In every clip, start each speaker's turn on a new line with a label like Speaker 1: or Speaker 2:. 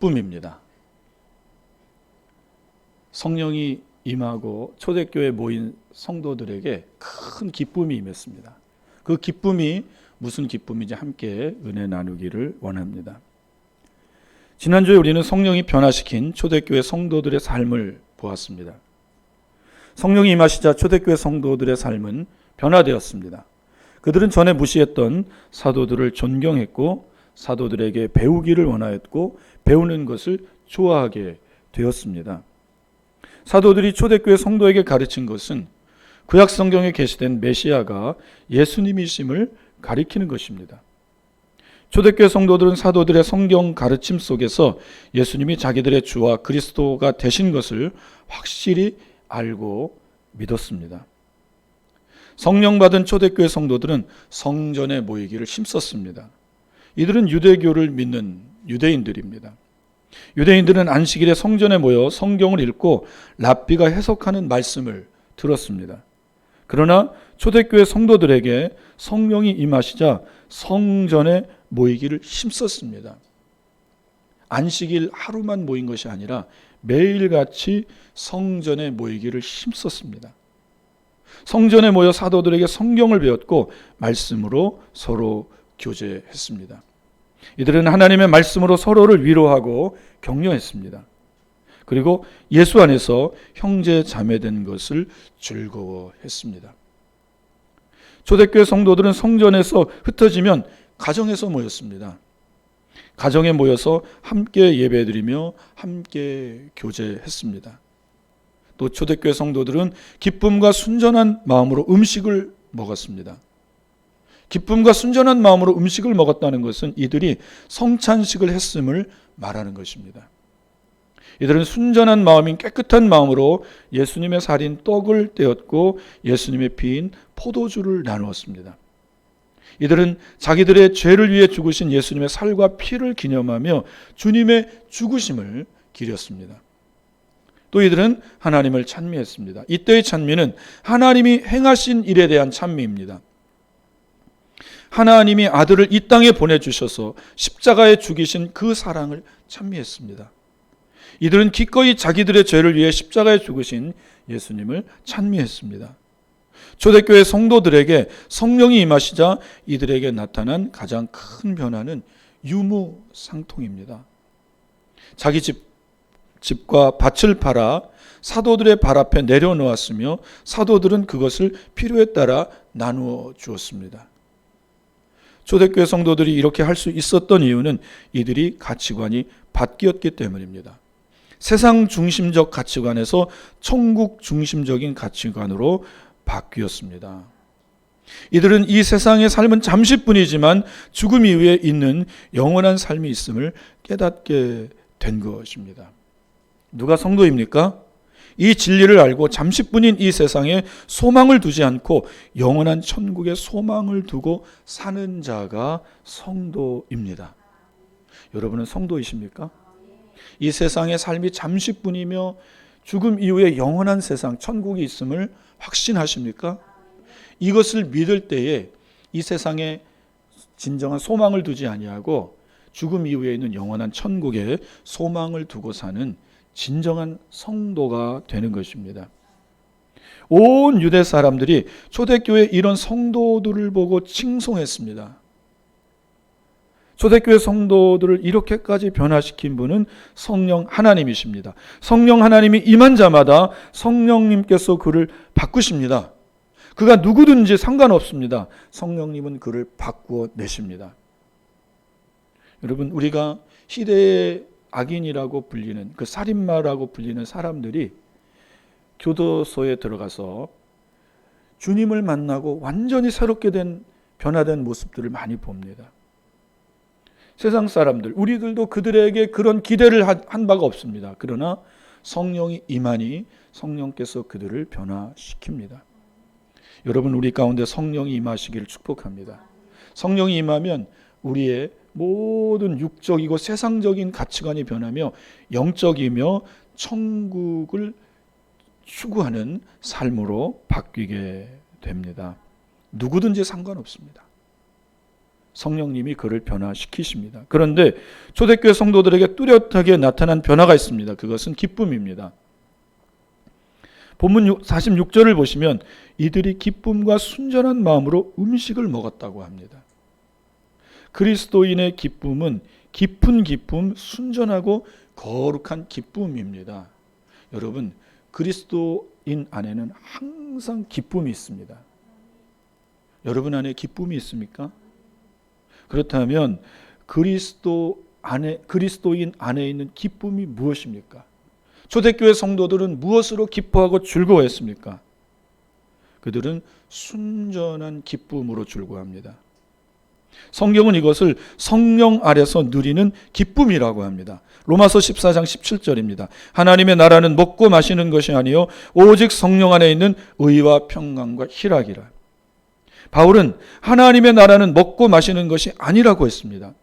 Speaker 1: 기쁨입니다. 성령이 임하고 초대교회에 모인 성도들에게 큰 기쁨이 임했습니다. 그 기쁨이 무슨 기쁨인지 함께 은혜 나누기를 원합니다. 지난주에 우리는 성령이 변화시킨 초대교회 성도들의 삶을 보았습니다. 성령이 임하시자 초대교회 성도들의 삶은 변화되었습니다. 그들은 전에 무시했던 사도들을 존경했고 사도들에게 배우기를 원하였고 배우는 것을 좋아하게 되었습니다. 사도들이 초대교회 성도에게 가르친 것은 구약 성경에 계시된 메시아가 예수님이심을 가리키는 것입니다. 초대교회 성도들은 사도들의 성경 가르침 속에서 예수님이 자기들의 주와 그리스도가 되신 것을 확실히 알고 믿었습니다. 성령 받은 초대교회 성도들은 성전에 모이기를 힘썼습니다. 이들은 유대교를 믿는 유대인들입니다. 유대인들은 안식일에 성전에 모여 성경을 읽고 랍비가 해석하는 말씀을 들었습니다. 그러나 초대교회 성도들에게 성령이 임하시자 성전에 모이기를 힘썼습니다. 안식일 하루만 모인 것이 아니라 매일같이 성전에 모이기를 힘썼습니다. 성전에 모여 사도들에게 성경을 배웠고 말씀으로 서로 교제했습니다. 이들은 하나님의 말씀으로 서로를 위로하고 격려했습니다. 그리고 예수 안에서 형제 자매된 것을 즐거워했습니다. 초대교회 성도들은 성전에서 흩어지면 가정에서 모였습니다. 가정에 모여서 함께 예배드리며 함께 교제했습니다. 또 초대교회 성도들은 기쁨과 순전한 마음으로 음식을 먹었습니다. 기쁨과 순전한 마음으로 음식을 먹었다는 것은 이들이 성찬식을 했음을 말하는 것입니다. 이들은 순전한 마음인 깨끗한 마음으로 예수님의 살인 떡을 떼었고 예수님의 피인 포도주를 나누었습니다. 이들은 자기들의 죄를 위해 죽으신 예수님의 살과 피를 기념하며 주님의 죽으심을 기렸습니다. 또 이들은 하나님을 찬미했습니다. 이때의 찬미는 하나님이 행하신 일에 대한 찬미입니다. 하나님이 아들을 이 땅에 보내주셔서 십자가에 죽이신 그 사랑을 찬미했습니다. 이들은 기꺼이 자기들의 죄를 위해 십자가에 죽으신 예수님을 찬미했습니다. 초대교회 성도들에게 성령이 임하시자 이들에게 나타난 가장 큰 변화는 유무상통입니다. 자기 집과 밭을 팔아 사도들의 발 앞에 내려놓았으며 사도들은 그것을 필요에 따라 나누어 주었습니다. 초대교회 성도들이 이렇게 할 수 있었던 이유는 이들이 가치관이 바뀌었기 때문입니다. 세상 중심적 가치관에서 천국 중심적인 가치관으로 바뀌었습니다. 이들은 이 세상의 삶은 잠시뿐이지만 죽음 이후에 있는 영원한 삶이 있음을 깨닫게 된 것입니다. 누가 성도입니까? 이 진리를 알고 잠시뿐인 이 세상에 소망을 두지 않고 영원한 천국에 소망을 두고 사는 자가 성도입니다. 여러분은 성도이십니까? 이 세상의 삶이 잠시뿐이며 죽음 이후에 영원한 세상, 천국이 있음을 확신하십니까? 이것을 믿을 때에 이 세상에 진정한 소망을 두지 아니하고 죽음 이후에 있는 영원한 천국에 소망을 두고 사는 진정한 성도가 되는 것입니다. 온 유대 사람들이 초대교회 이런 성도들을 보고 칭송했습니다. 초대교회 성도들을 이렇게까지 변화시킨 분은 성령 하나님이십니다. 성령 하나님이 임한 자마다 성령님께서 그를 바꾸십니다. 그가 누구든지 상관없습니다. 성령님은 그를 바꾸어 내십니다. 여러분, 우리가 시대의 악인이라고 불리는 그 살인마라고 불리는 사람들이 교도소에 들어가서 주님을 만나고 완전히 새롭게 된 변화된 모습들을 많이 봅니다. 세상 사람들, 우리들도 그들에게 그런 기대를 한 바가 없습니다. 그러나 성령이 임하니 성령께서 그들을 변화시킵니다. 여러분, 우리 가운데 성령이 임하시기를 축복합니다. 성령이 임하면 우리의 모든 육적이고 세상적인 가치관이 변하며 영적이며 천국을 추구하는 삶으로 바뀌게 됩니다. 누구든지 상관없습니다. 성령님이 그를 변화시키십니다. 그런데 초대교회 성도들에게 뚜렷하게 나타난 변화가 있습니다. 그것은 기쁨입니다. 본문 46절을 보시면 이들이 기쁨과 순전한 마음으로 음식을 먹었다고 합니다. 그리스도인의 기쁨은 깊은 기쁨, 순전하고 거룩한 기쁨입니다. 여러분, 그리스도인 안에는 항상 기쁨이 있습니다. 여러분 안에 기쁨이 있습니까? 그렇다면 그리스도인 안에 있는 기쁨이 무엇입니까? 초대교회 성도들은 무엇으로 기뻐하고 즐거워했습니까? 그들은 순전한 기쁨으로 즐거워합니다. 성경은 이것을 성령 아래서 누리는 기쁨이라고 합니다. 로마서 14장 17절입니다. 하나님의 나라는 먹고 마시는 것이 아니요 오직 성령 안에 있는 의와 평강과 희락이라. 바울은 하나님의 나라는 먹고 마시는 것이 아니라고 했습니다.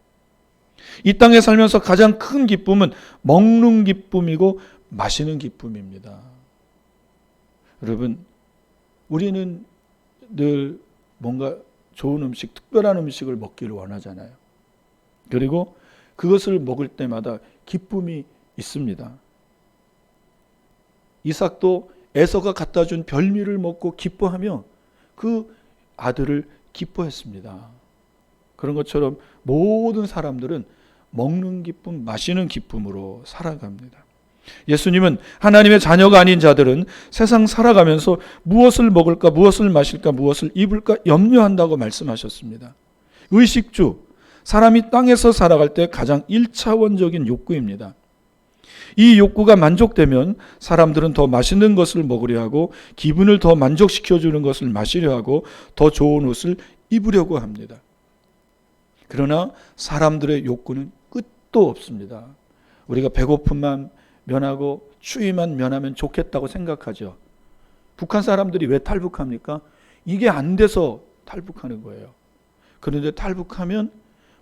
Speaker 1: 이 땅에 살면서 가장 큰 기쁨은 먹는 기쁨이고 마시는 기쁨입니다. 여러분, 우리는 늘 뭔가 좋은 음식, 특별한 음식을 먹기를 원하잖아요. 그리고 그것을 먹을 때마다 기쁨이 있습니다. 이삭도 에서가 갖다 준 별미를 먹고 기뻐하며 그 아들을 기뻐했습니다. 그런 것처럼 모든 사람들은 먹는 기쁨, 마시는 기쁨으로 살아갑니다. 예수님은 하나님의 자녀가 아닌 자들은 세상 살아가면서 무엇을 먹을까, 무엇을 마실까, 무엇을 입을까 염려한다고 말씀하셨습니다. 의식주, 사람이 땅에서 살아갈 때 가장 1차원적인 욕구입니다. 이 욕구가 만족되면 사람들은 더 맛있는 것을 먹으려 하고 기분을 더 만족시켜주는 것을 마시려 하고 더 좋은 옷을 입으려고 합니다. 그러나 사람들의 욕구는 끝도 없습니다. 우리가 배고픔만 면하고 추위만 면하면 좋겠다고 생각하죠. 북한 사람들이 왜 탈북합니까? 이게 안 돼서 탈북하는 거예요. 그런데 탈북하면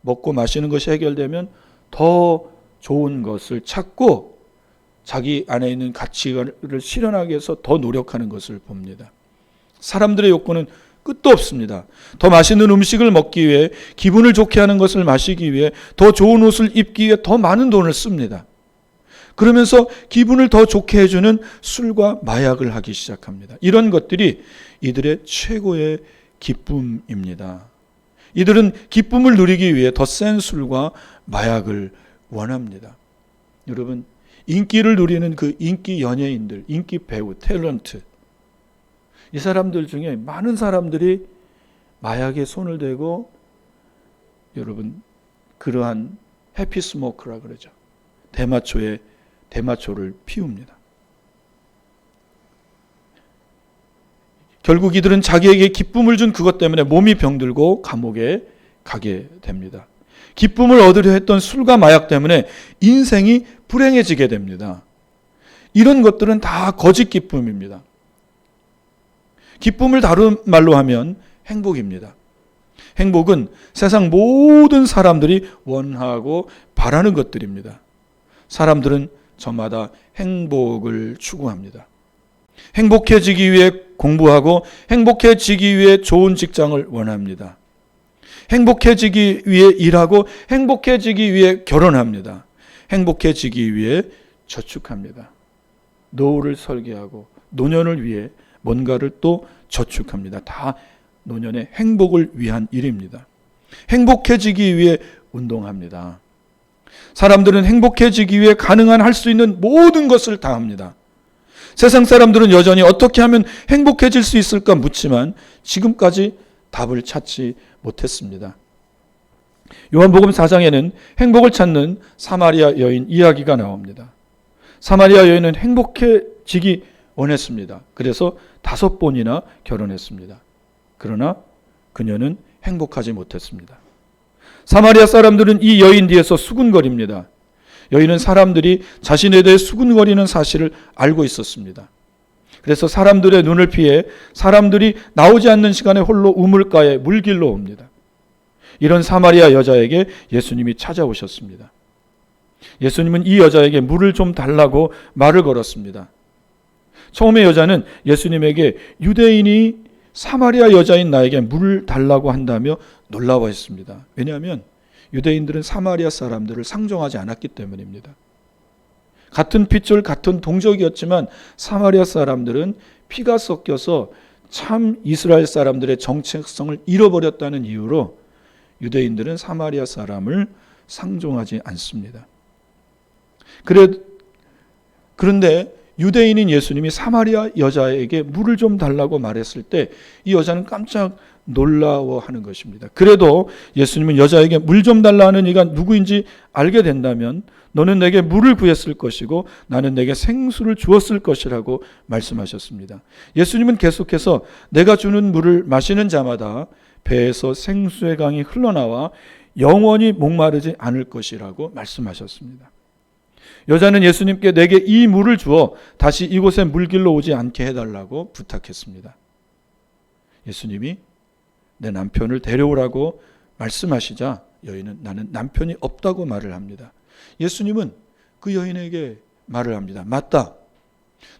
Speaker 1: 먹고 마시는 것이 해결되면 더 좋은 것을 찾고 자기 안에 있는 가치를 실현하기 위해서 더 노력하는 것을 봅니다. 사람들의 욕구는 끝도 없습니다. 더 맛있는 음식을 먹기 위해, 기분을 좋게 하는 것을 마시기 위해, 더 좋은 옷을 입기 위해 더 많은 돈을 씁니다. 그러면서 기분을 더 좋게 해주는 술과 마약을 하기 시작합니다. 이런 것들이 이들의 최고의 기쁨입니다. 이들은 기쁨을 누리기 위해 더 센 술과 마약을 원합니다. 여러분, 인기를 누리는 그 인기 연예인들, 인기 배우, 탤런트, 이 사람들 중에 많은 사람들이 마약에 손을 대고 여러분 그러한 해피 스모크라 그러죠. 대마초를 피웁니다. 결국 이들은 자기에게 기쁨을 준 그것 때문에 몸이 병들고 감옥에 가게 됩니다. 기쁨을 얻으려 했던 술과 마약 때문에 인생이 불행해지게 됩니다. 이런 것들은 다 거짓 기쁨입니다. 기쁨을 다른 말로 하면 행복입니다. 행복은 세상 모든 사람들이 원하고 바라는 것들입니다. 사람들은 저마다 행복을 추구합니다. 행복해지기 위해 공부하고 행복해지기 위해 좋은 직장을 원합니다. 행복해지기 위해 일하고 행복해지기 위해 결혼합니다. 행복해지기 위해 저축합니다. 노후를 설계하고 노년을 위해 뭔가를 또 저축합니다. 다 노년의 행복을 위한 일입니다. 행복해지기 위해 운동합니다. 사람들은 행복해지기 위해 가능한 할 수 있는 모든 것을 다 합니다. 세상 사람들은 여전히 어떻게 하면 행복해질 수 있을까 묻지만 지금까지 답을 찾지 못했습니다. 요한복음 4장에는 행복을 찾는 사마리아 여인 이야기가 나옵니다. 사마리아 여인은 행복해지기 원했습니다. 그래서 5번이나 결혼했습니다. 그러나 그녀는 행복하지 못했습니다. 사마리아 사람들은 이 여인 뒤에서 수군거립니다. 여인은 사람들이 자신에 대해 수군거리는 사실을 알고 있었습니다. 그래서 사람들의 눈을 피해 사람들이 나오지 않는 시간에 홀로 우물가에 물길로 옵니다. 이런 사마리아 여자에게 예수님이 찾아오셨습니다. 예수님은 이 여자에게 물을 좀 달라고 말을 걸었습니다. 처음에 여자는 예수님에게 유대인이 사마리아 여자인 나에게 물을 달라고 한다며 놀라워했습니다. 왜냐하면 유대인들은 사마리아 사람들을 상종하지 않았기 때문입니다. 같은 핏줄 같은 동족이었지만 사마리아 사람들은 피가 섞여서 참 이스라엘 사람들의 정체성을 잃어버렸다는 이유로 유대인들은 사마리아 사람을 상종하지 않습니다. 그런데 유대인인 예수님이 사마리아 여자에게 물을 좀 달라고 말했을 때 이 여자는 깜짝 놀라워하는 것입니다. 그래도 예수님은 여자에게 물 좀 달라는 이가 누구인지 알게 된다면 너는 내게 물을 구했을 것이고 나는 내게 생수를 주었을 것이라고 말씀하셨습니다. 예수님은 계속해서 내가 주는 물을 마시는 자마다 배에서 생수의 강이 흘러나와 영원히 목마르지 않을 것이라고 말씀하셨습니다. 여자는 예수님께 내게 이 물을 주어 다시 이곳에 물길로 오지 않게 해달라고 부탁했습니다. 예수님이 내 남편을 데려오라고 말씀하시자 여인은 나는 남편이 없다고 말을 합니다. 예수님은 그 여인에게 말을 합니다. 맞다.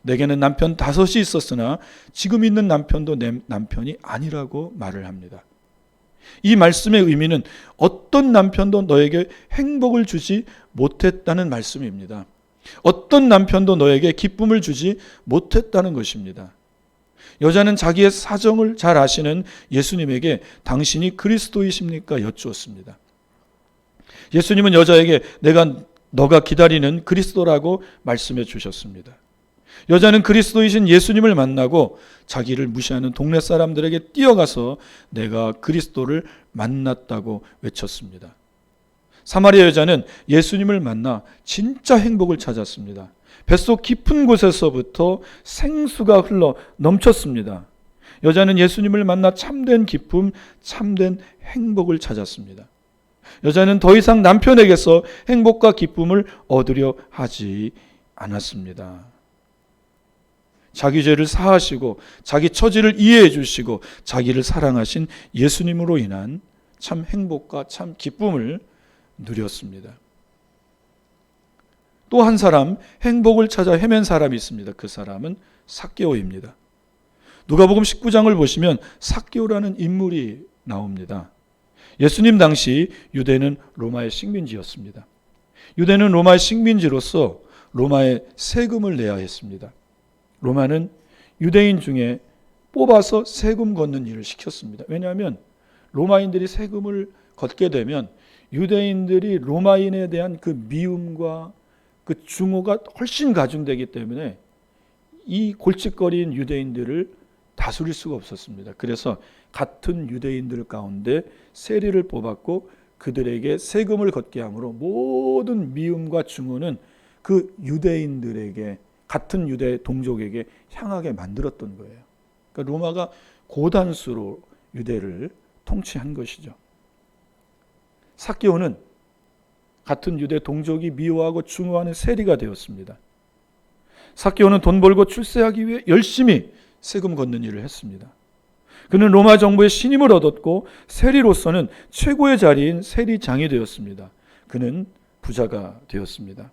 Speaker 1: 내게는 남편 5이 있었으나 지금 있는 남편도 내 남편이 아니라고 말을 합니다. 이 말씀의 의미는 어떤 남편도 너에게 행복을 주지 못했다는 말씀입니다. 어떤 남편도 너에게 기쁨을 주지 못했다는 것입니다. 여자는 자기의 사정을 잘 아시는 예수님에게 당신이 그리스도이십니까? 여쭈었습니다. 예수님은 여자에게 내가 너가 기다리는 그리스도라고 말씀해 주셨습니다. 여자는 그리스도이신 예수님을 만나고 자기를 무시하는 동네 사람들에게 뛰어가서 내가 그리스도를 만났다고 외쳤습니다. 사마리아 여자는 예수님을 만나 진짜 행복을 찾았습니다. 뱃속 깊은 곳에서부터 생수가 흘러 넘쳤습니다. 여자는 예수님을 만나 참된 기쁨, 참된 행복을 찾았습니다. 여자는 더 이상 남편에게서 행복과 기쁨을 얻으려 하지 않았습니다. 자기 죄를 사하시고 자기 처지를 이해해 주시고 자기를 사랑하신 예수님으로 인한 참 행복과 참 기쁨을 누렸습니다. 또 한 사람 행복을 찾아 헤맨 사람이 있습니다. 그 사람은 삭개오입니다. 누가복음 19장을 보시면 삭개오라는 인물이 나옵니다. 예수님 당시 유대는 로마의 식민지였습니다. 유대는 로마의 식민지로서 로마에 세금을 내야 했습니다. 로마는 유대인 중에 뽑아서 세금 걷는 일을 시켰습니다. 왜냐하면 로마인들이 세금을 걷게 되면 유대인들이 로마인에 대한 그 미움과 그 증오가 훨씬 가중되기 때문에 이 골칫거리인 유대인들을 다스릴 수가 없었습니다. 그래서 같은 유대인들 가운데 세리를 뽑았고 그들에게 세금을 걷게 함으로 모든 미움과 증오는 그 유대인들에게 같은 유대 동족에게 향하게 만들었던 거예요. 그러니까 로마가 고단수로 유대를 통치한 것이죠. 삭개오는 같은 유대 동족이 미워하고 증오하는 세리가 되었습니다. 삭개오는 돈 벌고 출세하기 위해 열심히 세금 걷는 일을 했습니다. 그는 로마 정부의 신임을 얻었고 세리로서는 최고의 자리인 세리장이 되었습니다. 그는 부자가 되었습니다.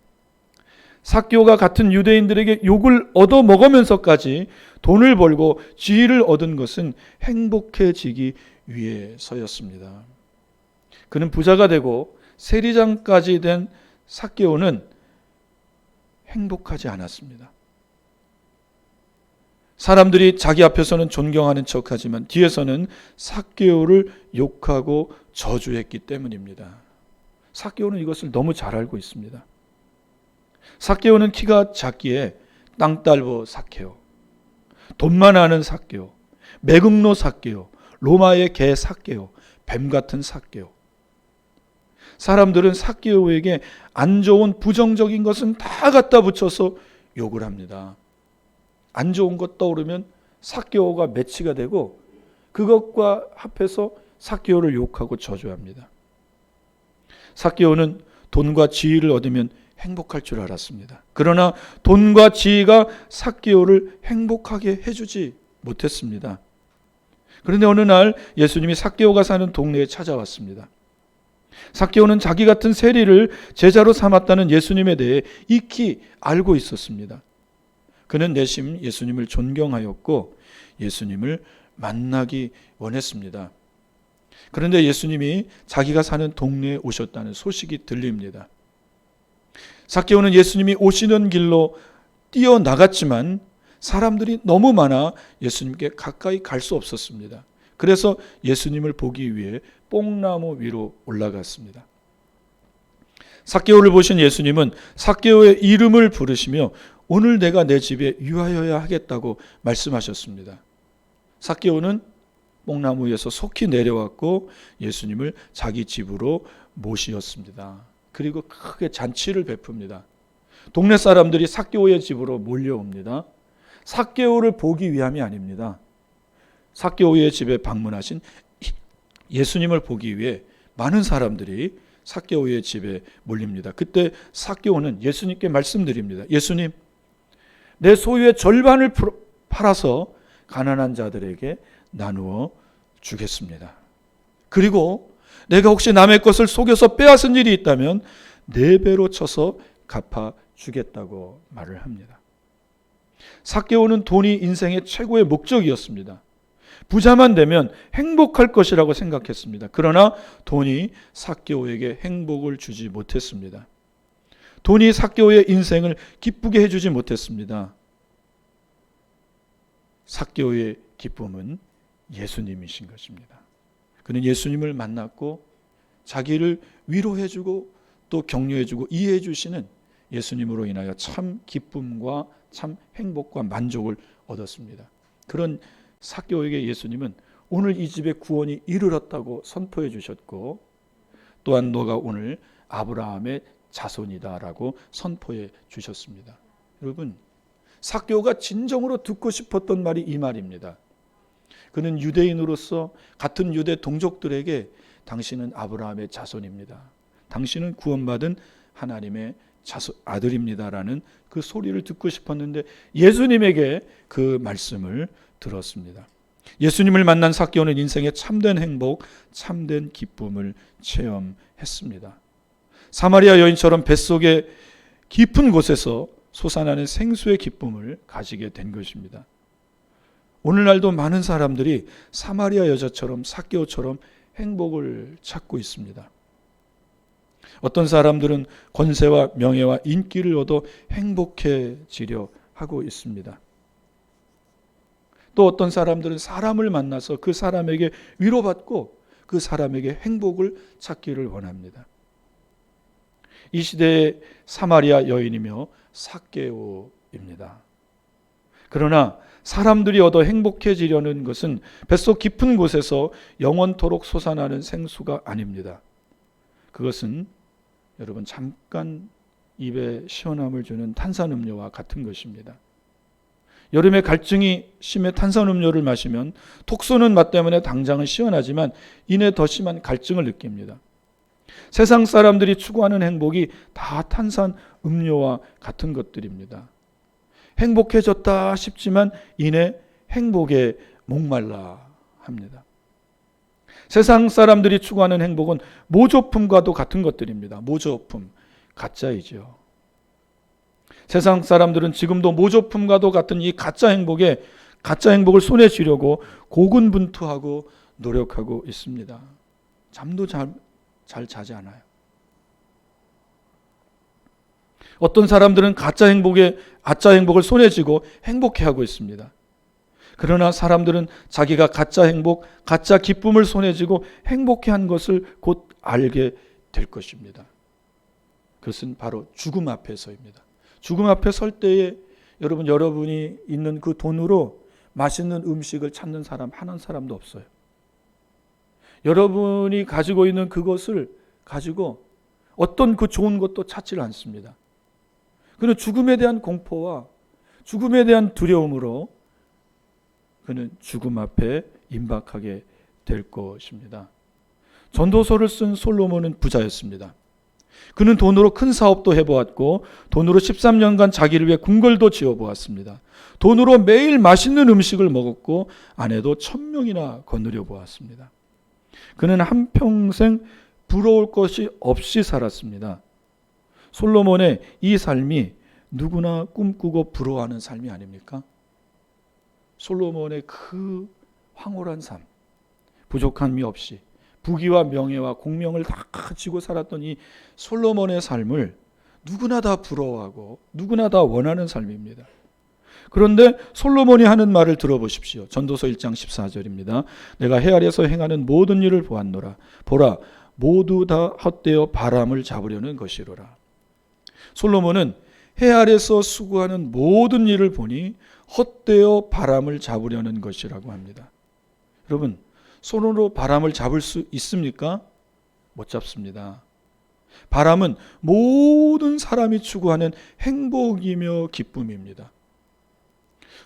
Speaker 1: 삭개오가 같은 유대인들에게 욕을 얻어먹으면서까지 돈을 벌고 지위를 얻은 것은 행복해지기 위해서였습니다. 그는 부자가 되고 세리장까지 된 삭개오는 행복하지 않았습니다. 사람들이 자기 앞에서는 존경하는 척하지만 뒤에서는 삭개오를 욕하고 저주했기 때문입니다. 삭개오는 이것을 너무 잘 알고 있습니다. 삭개오는 키가 작기에 땅딸보 삭개오, 돈만 아는 삭개오, 매국노 삭개오, 로마의 개 삭개오, 뱀 같은 삭개오. 사람들은 삭개오에게 안 좋은 부정적인 것은 다 갖다 붙여서 욕을 합니다. 안 좋은 것 떠오르면 삭개오가 매치가 되고 그것과 합해서 삭개오를 욕하고 저주합니다. 삭개오는 돈과 지위를 얻으면 행복할 줄 알았습니다. 그러나 돈과 지위가 삭개오를 행복하게 해주지 못했습니다. 그런데 어느 날 예수님이 삭개오가 사는 동네에 찾아왔습니다. 삭개오는 자기 같은 세리를 제자로 삼았다는 예수님에 대해 익히 알고 있었습니다. 그는 내심 예수님을 존경하였고 예수님을 만나기 원했습니다. 그런데 예수님이 자기가 사는 동네에 오셨다는 소식이 들립니다. 삭개오는 예수님이 오시는 길로 뛰어나갔지만 사람들이 너무 많아 예수님께 가까이 갈 수 없었습니다. 그래서 예수님을 보기 위해 뽕나무 위로 올라갔습니다. 삭개오를 보신 예수님은 삭개오의 이름을 부르시며 오늘 내가 내 집에 유하여야 하겠다고 말씀하셨습니다. 삭개오는 뽕나무 위에서 속히 내려왔고 예수님을 자기 집으로 모시었습니다. 그리고 크게 잔치를 베풉니다. 동네 사람들이 삭개오의 집으로 몰려옵니다. 삭개오를 보기 위함이 아닙니다. 삭개오의 집에 방문하신 예수님을 보기 위해 많은 사람들이 삭개오의 집에 몰립니다. 그때 삭개오는 예수님께 말씀드립니다. 예수님, 내 소유의 절반을 팔아서 가난한 자들에게 나누어 주겠습니다. 그리고 내가 혹시 남의 것을 속여서 빼앗은 일이 있다면 4배로 쳐서 갚아 주겠다고 말을 합니다. 삭개오는 돈이 인생의 최고의 목적이었습니다. 부자만 되면 행복할 것이라고 생각했습니다. 그러나 돈이 삭개오에게 행복을 주지 못했습니다. 돈이 삭개오의 인생을 기쁘게 해주지 못했습니다. 삭개오의 기쁨은 예수님이신 것입니다. 그는 예수님을 만났고 자기를 위로해주고 또 격려해주고 이해해주시는 예수님으로 인하여 참 기쁨과 참 행복과 만족을 얻었습니다. 그런 삭개오에게 예수님은 오늘 이 집에 구원이 이르렀다고 선포해 주셨고 또한 너가 오늘 아브라함의 자손이다라고 선포해 주셨습니다. 여러분, 삭개오가 진정으로 듣고 싶었던 말이 이 말입니다. 그는 유대인으로서 같은 유대 동족들에게 당신은 아브라함의 자손입니다. 당신은 구원받은 하나님의 아들입니다라는 그 소리를 듣고 싶었는데 예수님에게 그 말씀을 들었습니다. 예수님을 만난 삭개오는 인생의 참된 행복, 참된 기쁨을 체험했습니다. 사마리아 여인처럼 뱃속의 깊은 곳에서 솟아나는 생수의 기쁨을 가지게 된 것입니다. 오늘날도 많은 사람들이 사마리아 여자처럼 삭개오처럼 행복을 찾고 있습니다. 어떤 사람들은 권세와 명예와 인기를 얻어 행복해지려 하고 있습니다. 또 어떤 사람들은 사람을 만나서 그 사람에게 위로받고 그 사람에게 행복을 찾기를 원합니다. 이 시대의 사마리아 여인이며 삭개오입니다. 그러나 사람들이 얻어 행복해지려는 것은 뱃속 깊은 곳에서 영원토록 솟아나는 생수가 아닙니다. 그것은 여러분 잠깐 입에 시원함을 주는 탄산음료와 같은 것입니다. 여름에 갈증이 심해 탄산음료를 마시면 톡 쏘는 맛 때문에 당장은 시원하지만 이내 더 심한 갈증을 느낍니다. 세상 사람들이 추구하는 행복이 다 탄산음료와 같은 것들입니다. 행복해졌다 싶지만 이내 행복에 목말라 합니다. 세상 사람들이 추구하는 행복은 모조품과도 같은 것들입니다. 모조품, 가짜이죠. 세상 사람들은 지금도 모조품과도 같은 이 가짜 행복을 손에 쥐려고 고군분투하고 노력하고 있습니다. 잠도 잘 자지 않아요. 어떤 사람들은 가짜 행복을 손에 쥐고 행복해하고 있습니다. 그러나 사람들은 자기가 가짜 행복, 가짜 기쁨을 손에 쥐고 행복해한 것을 곧 알게 될 것입니다. 그것은 바로 죽음 앞에서입니다. 죽음 앞에 설 때에 여러분이 있는 그 돈으로 맛있는 음식을 찾는 사람 한 사람도 없어요. 여러분이 가지고 있는 그것을 가지고 어떤 그 좋은 것도 찾지를 않습니다. 그는 죽음에 대한 공포와 죽음에 대한 두려움으로 그는 죽음 앞에 임박하게 될 것입니다. 전도서를 쓴 솔로몬은 부자였습니다. 그는 돈으로 큰 사업도 해보았고 돈으로 13년간 자기를 위해 궁궐도 지어보았습니다. 돈으로 매일 맛있는 음식을 먹었고 아내도 1000명이나 거느려 보았습니다. 그는 한평생 부러울 것이 없이 살았습니다. 솔로몬의 이 삶이 누구나 꿈꾸고 부러워하는 삶이 아닙니까? 솔로몬의 그 황홀한 삶, 부족함이 없이 부귀와 명예와 공명을 다 가지고 살았던 이 솔로몬의 삶을 누구나 다 부러워하고 누구나 다 원하는 삶입니다. 그런데 솔로몬이 하는 말을 들어보십시오. 전도서 1장 14절입니다. 내가 해 아래에서 행하는 모든 일을 보았노라. 보라, 모두 다 헛되어 바람을 잡으려는 것이로라. 솔로몬은 해 아래에서 수고하는 모든 일을 보니 헛되어 바람을 잡으려는 것이라고 합니다. 여러분, 손으로 바람을 잡을 수 있습니까? 못 잡습니다. 바람은 모든 사람이 추구하는 행복이며 기쁨입니다.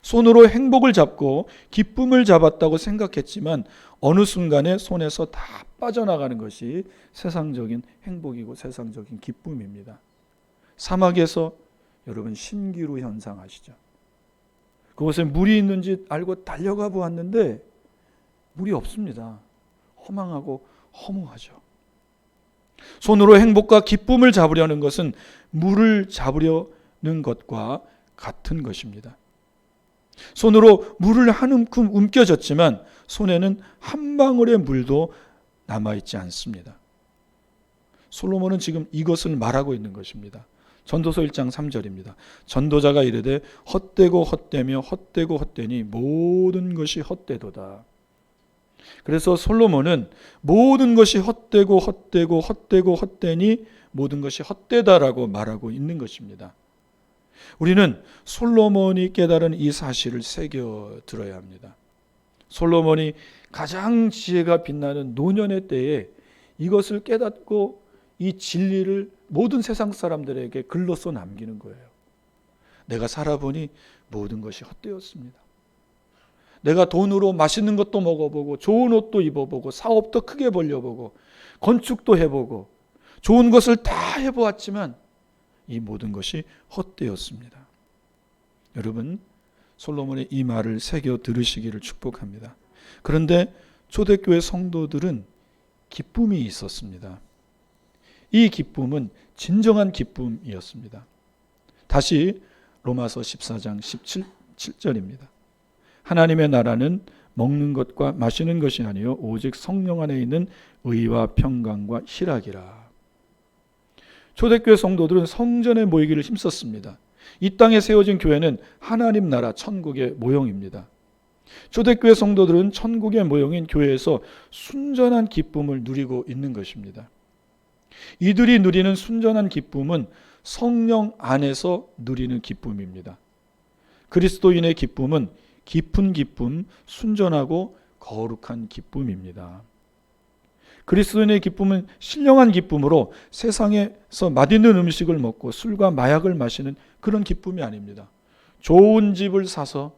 Speaker 1: 손으로 행복을 잡고 기쁨을 잡았다고 생각했지만 어느 순간에 손에서 다 빠져나가는 것이 세상적인 행복이고 세상적인 기쁨입니다. 사막에서 여러분 신기루 현상 아시죠? 그곳에 물이 있는지 알고 달려가 보았는데 물이 없습니다. 허망하고 허무하죠. 손으로 행복과 기쁨을 잡으려는 것은 물을 잡으려는 것과 같은 것입니다. 손으로 물을 한 움큼 움켜쥐지만 손에는 한 방울의 물도 남아있지 않습니다. 솔로몬은 지금 이것을 말하고 있는 것입니다. 전도서 1장 3절입니다. 전도자가 이르되 헛되고 헛되며 헛되고 헛되니 모든 것이 헛되도다. 그래서 솔로몬은 모든 것이 헛되고 헛되고 헛되고 헛되니 모든 것이 헛되다라고 말하고 있는 것입니다. 우리는 솔로몬이 깨달은 이 사실을 새겨 들어야 합니다. 솔로몬이 가장 지혜가 빛나는 노년의 때에 이것을 깨닫고 이 진리를 모든 세상 사람들에게 글로써 남기는 거예요. 내가 살아보니 모든 것이 헛되었습니다. 내가 돈으로 맛있는 것도 먹어보고 좋은 옷도 입어보고 사업도 크게 벌려보고 건축도 해보고 좋은 것을 다 해보았지만 이 모든 것이 헛되었습니다. 여러분, 솔로몬의 이 말을 새겨 들으시기를 축복합니다. 그런데 초대교회 성도들은 기쁨이 있었습니다. 이 기쁨은 진정한 기쁨이었습니다. 다시 로마서 14장 17절입니다. 하나님의 나라는 먹는 것과 마시는 것이 아니요 오직 성령 안에 있는 의와 평강과 희락이라. 초대교회 성도들은 성전에 모이기를 힘썼습니다. 이 땅에 세워진 교회는 하나님 나라 천국의 모형입니다. 초대교회 성도들은 천국의 모형인 교회에서 순전한 기쁨을 누리고 있는 것입니다. 이들이 누리는 순전한 기쁨은 성령 안에서 누리는 기쁨입니다. 그리스도인의 기쁨은 깊은 기쁨, 순전하고 거룩한 기쁨입니다. 그리스도인의 기쁨은 신령한 기쁨으로 세상에서 맛있는 음식을 먹고 술과 마약을 마시는 그런 기쁨이 아닙니다. 좋은 집을 사서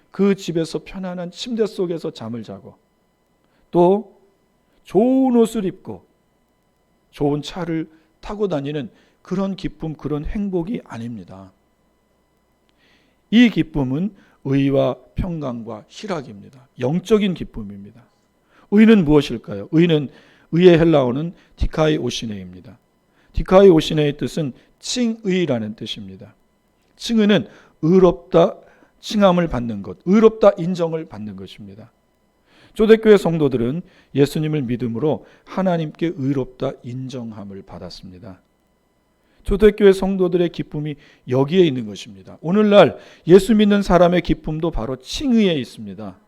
Speaker 1: 그 집에서 편안한 침대 속에서 잠을 자고 또 좋은 옷을 입고 좋은 차를 타고 다니는 그런 기쁨, 그런 행복이 아닙니다. 이 기쁨은 의와 평강과 희락입니다. 영적인 기쁨입니다. 의는 무엇일까요? 의의 헬라어는 디카이 오시네입니다. 디카이 오시네의 뜻은 칭의라는 뜻입니다. 칭의는 의롭다, 칭함을 받는 것, 의롭다 인정을 받는 것입니다. 초대교회 성도들은 예수님을 믿음으로 하나님께 의롭다 인정함을 받았습니다. 초대교회 성도들의 기쁨이 여기에 있는 것입니다. 오늘날 예수 믿는 사람의 기쁨도 바로 칭의에 있습니다.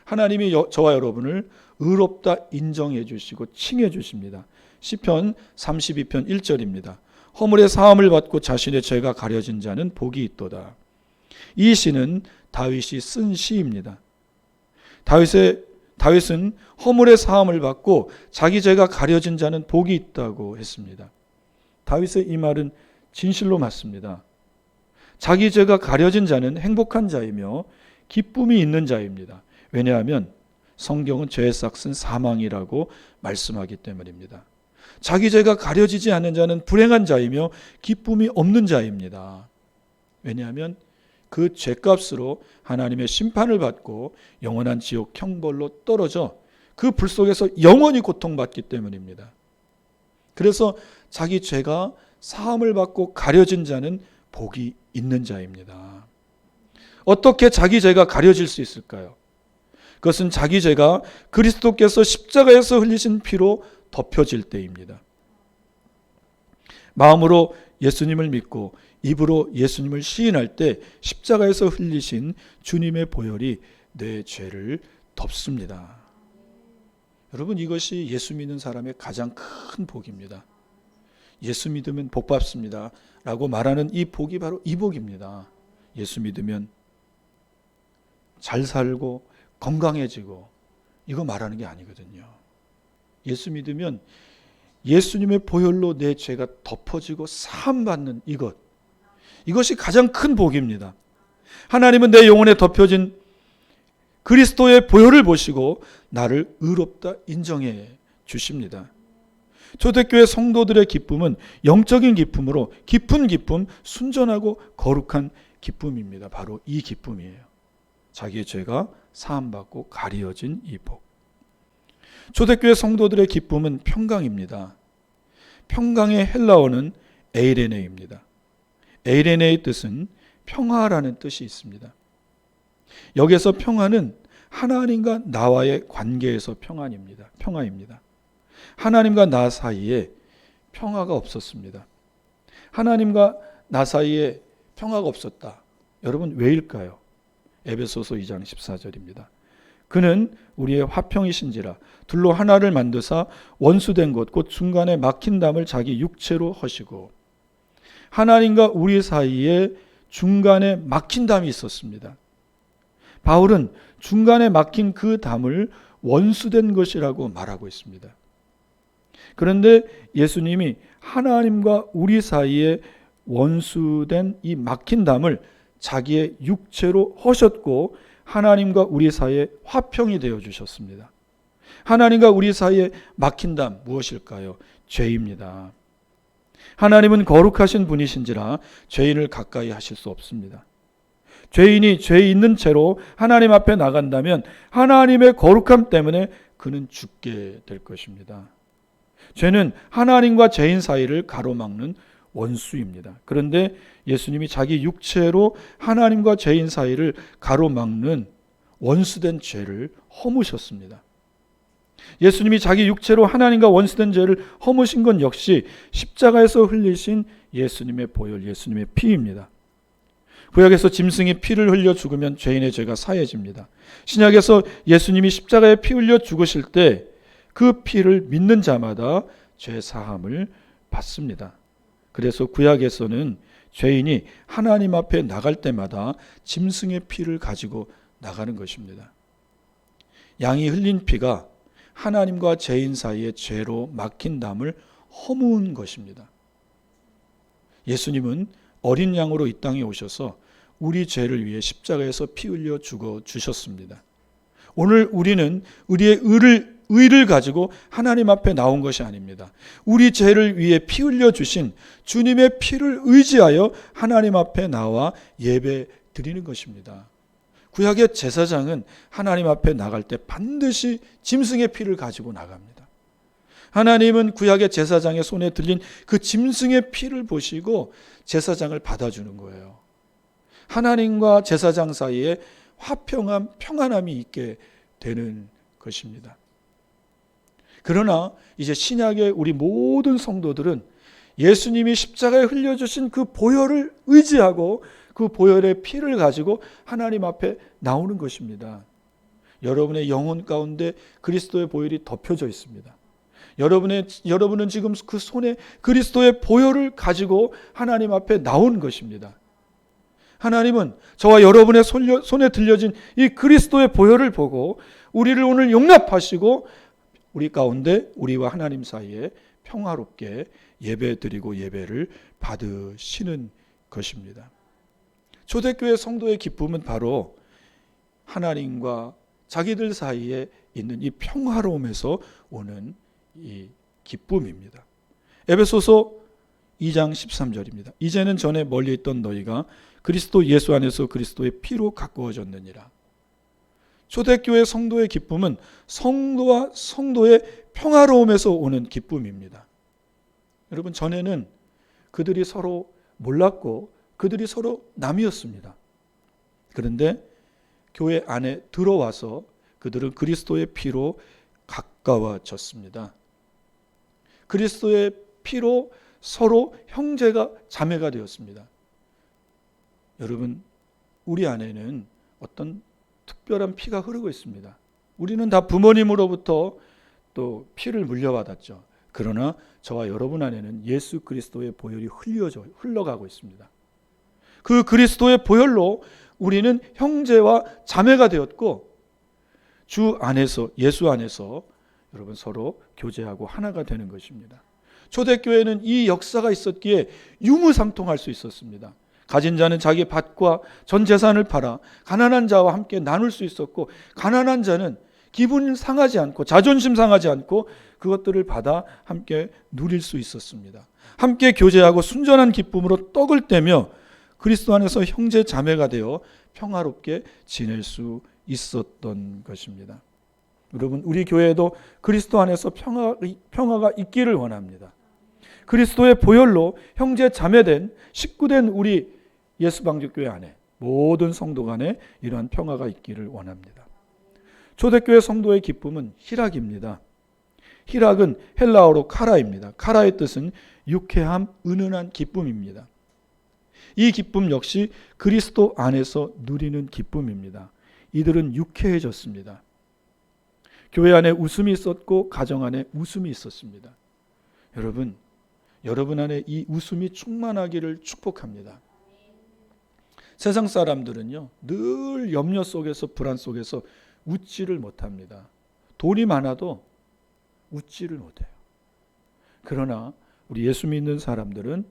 Speaker 1: 하나님이 저와 여러분을 의롭다 인정해 주시고 칭해 주십니다. 시편 32편 1절입니다. 허물의 사함을 받고 자신의 죄가 가려진 자는 복이 있도다. 이 시는 다윗이 쓴 시입니다. 다윗은 허물의 사함을 받고 자기 죄가 가려진 자는 복이 있다고 했습니다. 다윗의 이 말은 진실로 맞습니다. 자기 죄가 가려진 자는 행복한 자이며 기쁨이 있는 자입니다. 왜냐하면 성경은 죄의 삭은 사망이라고 말씀하기 때문입니다. 자기 죄가 가려지지 않는 자는 불행한 자이며 기쁨이 없는 자입니다. 왜냐하면 그 죄값으로 하나님의 심판을 받고 영원한 지옥 형벌로 떨어져 그 불 속에서 영원히 고통받기 때문입니다. 그래서 자기 죄가 사함을 받고 가려진 자는 복이 있는 자입니다. 어떻게 자기 죄가 가려질 수 있을까요? 그것은 자기 죄가 그리스도께서 십자가에서 흘리신 피로 덮여질 때입니다. 마음으로 예수님을 믿고 입으로 예수님을 시인할 때 십자가에서 흘리신 주님의 보혈이 내 죄를 덮습니다. 여러분, 이것이 예수 믿는 사람의 가장 큰 복입니다. 예수 믿으면 복 받습니다 라고 말하는 이 복이 바로 이 복입니다. 예수 믿으면 잘 살고 건강해지고 이거 말하는 게 아니거든요. 예수 믿으면 예수님의 보혈로 내 죄가 덮어지고 사함받는 이것이 가장 큰 복입니다. 하나님은 내 영혼에 덮여진 그리스도의 보혈을 보시고 나를 의롭다 인정해 주십니다. 초대교회 성도들의 기쁨은 영적인 기쁨으로 깊은 기쁨, 순전하고 거룩한 기쁨입니다. 바로 이 기쁨이에요. 자기의 죄가 사함받고 가리어진 이 복. 초대교회 성도들의 기쁨은 평강입니다. 평강의 헬라어는 에이레네입니다. 에이레네의 뜻은 평화라는 뜻이 있습니다. 여기서 평화는 하나님과 나와의 관계에서 평화입니다. 하나님과 나 사이에 평화가 없었습니다. 하나님과 나 사이에 평화가 없었다. 여러분, 왜일까요? 에베소서 2장 14절입니다. 그는 우리의 화평이신지라 둘로 하나를 만드사 원수된 것 곧 중간에 막힌 담을 자기 육체로 허시고. 하나님과 우리 사이에 중간에 막힌 담이 있었습니다. 바울은 중간에 막힌 그 담을 원수된 것이라고 말하고 있습니다. 그런데 예수님이 하나님과 우리 사이에 원수된 이 막힌 담을 자기의 육체로 허셨고 하나님과 우리 사이에 화평이 되어 주셨습니다. 하나님과 우리 사이에 막힌 담 무엇일까요? 죄입니다. 하나님은 거룩하신 분이신지라 죄인을 가까이 하실 수 없습니다. 죄인이 죄 있는 채로 하나님 앞에 나간다면 하나님의 거룩함 때문에 그는 죽게 될 것입니다. 죄는 하나님과 죄인 사이를 가로막는 원수입니다. 그런데 예수님이 자기 육체로 하나님과 죄인 사이를 가로막는 원수된 죄를 허무셨습니다. 예수님이 자기 육체로 하나님과 원수된 죄를 허무신 건 역시 십자가에서 흘리신 예수님의 보혈, 예수님의 피입니다. 구약에서 짐승이 피를 흘려 죽으면 죄인의 죄가 사해집니다. 신약에서 예수님이 십자가에 피 흘려 죽으실 때 그 피를 믿는 자마다 죄 사함을 받습니다. 그래서 구약에서는 죄인이 하나님 앞에 나갈 때마다 짐승의 피를 가지고 나가는 것입니다. 양이 흘린 피가 하나님과 죄인 사이의 죄로 막힌 담을 허무은 것입니다. 예수님은 어린 양으로 이 땅에 오셔서 우리 죄를 위해 십자가에서 피 흘려 죽어 주셨습니다. 오늘 우리는 우리의 의를 가지고 하나님 앞에 나온 것이 아닙니다. 우리 죄를 위해 피 흘려 주신 주님의 피를 의지하여 하나님 앞에 나와 예배 드리는 것입니다. 구약의 제사장은 하나님 앞에 나갈 때 반드시 짐승의 피를 가지고 나갑니다. 하나님은 구약의 제사장의 손에 들린 그 짐승의 피를 보시고 제사장을 받아주는 거예요. 하나님과 제사장 사이에 화평함, 평안함이 있게 되는 것입니다. 그러나 이제 신약의 우리 모든 성도들은 예수님이 십자가에 흘려주신 그 보혈을 의지하고 그 보혈의 피를 가지고 하나님 앞에 나오는 것입니다. 여러분의 영혼 가운데 그리스도의 보혈이 덮여져 있습니다. 여러분은 지금 그 손에 그리스도의 보혈을 가지고 하나님 앞에 나온 것입니다. 하나님은 저와 여러분의 손에 들려진 이 그리스도의 보혈을 보고 우리를 오늘 용납하시고 우리 가운데 우리와 하나님 사이에 평화롭게 예배드리고 예배를 받으시는 것입니다. 초대교회 성도의 기쁨은 바로 하나님과 자기들 사이에 있는 이 평화로움에서 오는 이 기쁨입니다. 에베소서 2장 13절입니다. 이제는 전에 멀리 있던 너희가 그리스도 예수 안에서 그리스도의 피로 가꾸어졌느니라. 초대교회 성도의 기쁨은 성도와 성도의 평화로움에서 오는 기쁨입니다. 여러분, 전에는 그들이 서로 몰랐고 그들이 서로 남이었습니다. 그런데 교회 안에 들어와서 그들은 그리스도의 피로 가까워졌습니다. 그리스도의 피로 서로 형제가 자매가 되었습니다. 여러분, 우리 안에는 어떤 특별한 피가 흐르고 있습니다. 우리는 다 부모님으로부터 또 피를 물려받았죠. 그러나 저와 여러분 안에는 예수 그리스도의 보혈이 흘러가고 있습니다. 그 그리스도의 보혈로 우리는 형제와 자매가 되었고, 주 안에서, 예수 안에서 여러분 서로 교제하고 하나가 되는 것입니다. 초대교회는 이 역사가 있었기에 유무상통할 수 있었습니다. 가진 자는 자기 밭과 전 재산을 팔아 가난한 자와 함께 나눌 수 있었고, 가난한 자는 기분 상하지 않고 자존심 상하지 않고 그것들을 받아 함께 누릴 수 있었습니다. 함께 교제하고 순전한 기쁨으로 떡을 떼며 그리스도 안에서 형제 자매가 되어 평화롭게 지낼 수 있었던 것입니다. 여러분, 우리 교회에도 그리스도 안에서 평화가 있기를 원합니다. 그리스도의 보혈로 형제 자매된 식구된 우리 예수방주교회 안에 모든 성도 간에 이러한 평화가 있기를 원합니다. 초대교회 성도의 기쁨은 희락입니다. 희락은 헬라어로 카라입니다. 카라의 뜻은 유쾌함, 은은한 기쁨입니다. 이 기쁨 역시 그리스도 안에서 누리는 기쁨입니다. 이들은 유쾌해졌습니다. 교회 안에 웃음이 있었고 가정 안에 웃음이 있었습니다. 여러분 안에 이 웃음이 충만하기를 축복합니다. 세상 사람들은요, 늘 염려 속에서 불안 속에서 웃지를 못합니다. 돈이 많아도 웃지를 못해요. 그러나 우리 예수 믿는 사람들은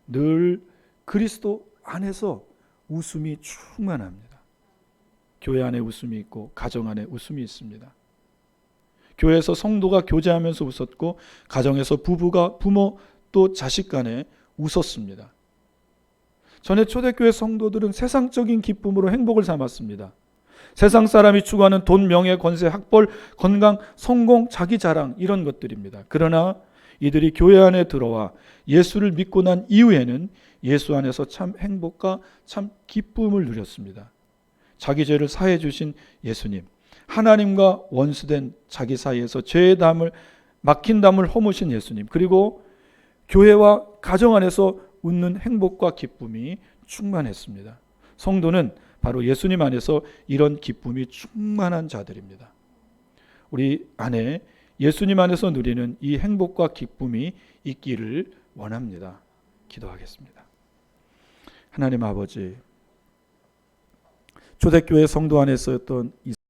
Speaker 1: 늘 그리스도 안에서 웃음이 충만합니다. 교회 안에 웃음이 있고 가정 안에 웃음이 있습니다. 교회에서 성도가 교제하면서 웃었고 가정에서 부부가 부모 또 자식 간에 웃었습니다. 전에 초대교회 성도들은 세상적인 기쁨으로 행복을 삼았습니다. 세상 사람이 추구하는 돈, 명예, 권세, 학벌, 건강, 성공, 자기 자랑 이런 것들입니다. 그러나 이들이 교회 안에 들어와 예수를 믿고 난 이후에는 예수 안에서 참 행복과 참 기쁨을 누렸습니다. 자기 죄를 사해 주신 예수님, 하나님과 원수된 자기 사이에서 죄의 담을 막힌 담을 허무신 예수님, 그리고 교회와 가정 안에서 웃는 행복과 기쁨이 충만했습니다. 성도는 바로 예수님 안에서 이런 기쁨이 충만한 자들입니다. 우리 안에 예수님 안에서 누리는 이 행복과 기쁨이 있기를 원합니다. 기도하겠습니다. 하나님 아버지, 초대교회 성도 안에서였던 이